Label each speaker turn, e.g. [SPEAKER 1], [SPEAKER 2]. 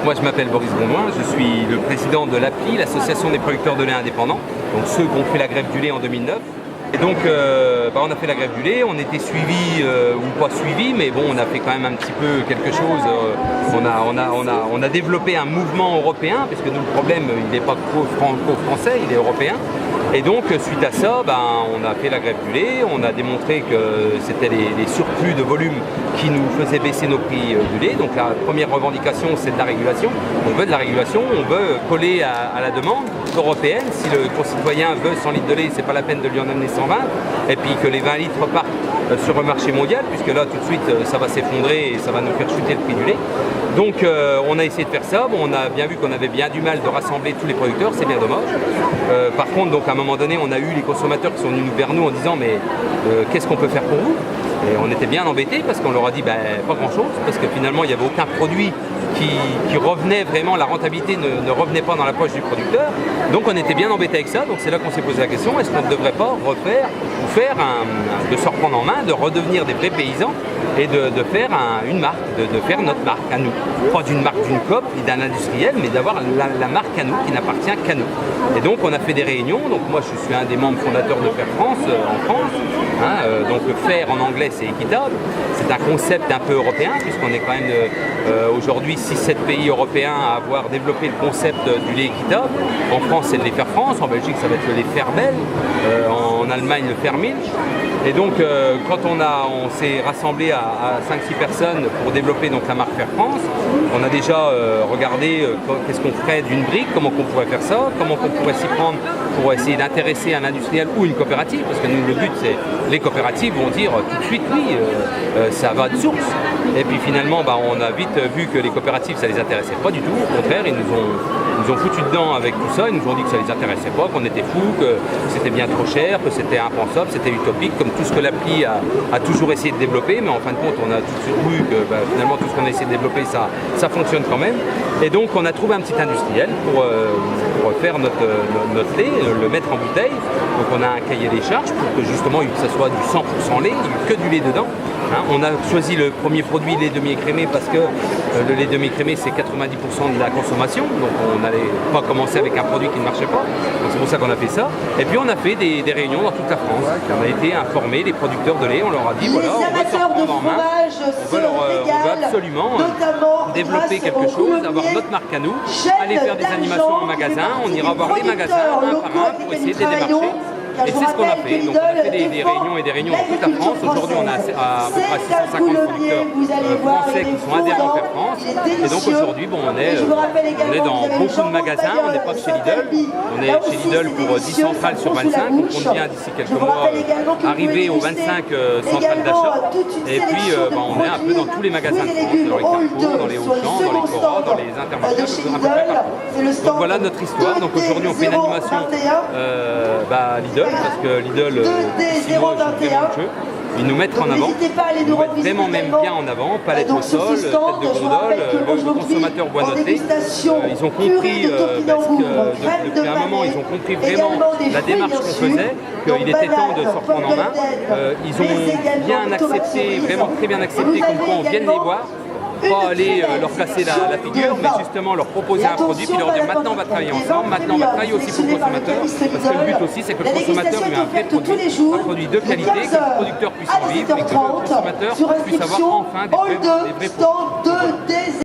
[SPEAKER 1] Moi je m'appelle Boris Gondouin, je suis le président de l'APLI, l'Association des producteurs de lait indépendants, donc ceux qui ont fait la grève du lait en 2009. Et donc on a fait la grève du lait, on était suivis ou pas suivis, mais bon on a fait quand même un petit peu quelque chose. On a développé un mouvement européen, puisque nous le problème il n'est pas franco-français, il est européen. Et donc suite à ça, on a fait la grève du lait, on a démontré que c'était les surplus de volume qui nous faisaient baisser nos prix du lait. Donc la première revendication c'est de la régulation. On veut de la régulation, on veut coller à la demande européenne. Si le concitoyen veut 100 litres de lait, c'est pas la peine de lui en amener 120. Et puis que les 20 litres repartent sur le marché mondial, puisque là tout de suite ça va s'effondrer et ça va nous faire chuter le prix du lait. Donc on a essayé de faire ça, on a bien vu qu'on avait bien du mal de rassembler tous les producteurs, c'est bien dommage. Par contre, donc, à un moment donné, on a eu les consommateurs qui sont venus vers nous en disant mais qu'est-ce qu'on peut faire pour vous? Et on était bien embêtés parce qu'on leur a dit pas grand-chose, parce que finalement il n'y avait aucun produit qui revenait vraiment, la rentabilité ne revenait pas dans la poche du producteur. Donc on était bien embêtés avec ça, donc c'est là qu'on s'est posé la question, est-ce qu'on ne devrait pas refaire ou faire de se reprendre en main, de redevenir des vrais paysans et de faire une marque, de faire notre marque à nous. Pas d'une marque d'une COP ni d'un industriel, mais d'avoir la marque à nous qui n'appartient qu'à nous. Et donc on a fait des réunions, donc moi je suis un des membres fondateurs de Faire France en France. Donc faire en anglais c'est équitable, c'est un concept un peu européen puisqu'on est quand même aujourd'hui 6-7 pays européens à avoir développé le concept du lait équitable. En France c'est le lait Faire France, en Belgique ça va être le lait Fairbel, en Allemagne le Fairmilch. Et donc quand on s'est rassemblé à 5-6 personnes pour développer donc la marque Faire France, on a déjà regardé qu'est-ce qu'on ferait d'une brique, comment on pourrait faire ça, comment on pourrait s'y prendre pour essayer d'intéresser un industriel ou une coopérative, parce que nous le but c'est les coopératives vont dire tout de suite oui, ça va de source. Et puis finalement on a vite vu que les coopératives ça les intéressait pas du tout, au contraire ils nous ont foutu dedans avec tout ça, ils nous ont dit que ça les intéressait pas, qu'on était fous, que c'était bien trop cher, que c'était impensable, c'était utopique, comme tout ce que l'appli a toujours essayé de développer, mais en fin de compte on a tout de suite vu que finalement tout ce qu'on a essayé de développer ça fonctionne quand même. Et donc on a trouvé un petit industriel pour faire notre lait, le mettre en bouteille. Donc on a un cahier des charges pour que justement ça soit du 100% lait, que du lait dedans. On a choisi le premier produit, lait demi-écrémé, parce que le lait demi-écrémé c'est 90% de la consommation, donc on n'allait pas commencer avec un produit qui ne marchait pas, donc c'est pour ça qu'on a fait ça. Et puis on a fait des réunions dans toute la France, on a été informer les producteurs de lait, on leur a dit voilà, on veut se reprendre en main, on veut absolument développer quelque chose, avoir notre marque à nous, aller faire des animations en magasin, on ira voir les magasins un par un pour essayer de les démarcher. Et c'est ce qu'on a fait. Donc on a fait des réunions et des réunions dans toute la France. Aujourd'hui on a à peu près 650 producteurs français qui sont adhérents à Faire France. Et donc aujourd'hui on est dans beaucoup de magasins, on n'est pas que chez Lidl. On est chez Lidl pour 10 centrales sur 25. On compte bien d'ici quelques mois arriver aux 25 centrales d'achat. Et puis on est un peu dans tous les magasins de France, dans les Carrefour, dans les Auchan, dans les Cora, dans les intermarchés, un peu près partout. Donc voilà notre histoire. Donc aujourd'hui on fait une animation Lidl, parce que Lidl, 6 mois, joue vraiment le jeu. Ils nous mettent en avant, ils nous mettent vraiment même bien en avant, palette au sol, tête de gondole, le consommateur boit notre lait. Ils ont compris, depuis un moment, ils ont compris vraiment la démarche qu'on faisait, qu'il était temps de se reprendre en main. Ils ont bien accepté, vraiment très bien accepté, comme quoi on vienne les voir. Pas aller leur casser la figure, mais justement leur proposer un produit, puis leur dire maintenant on va travailler ensemble, maintenant on va travailler aussi pour le consommateur, parce que le but aussi c'est que le consommateur ait un vrai produit, un produit de qualité, que le producteur puisse en vivre et que le consommateur puisse avoir enfin des vrais produits.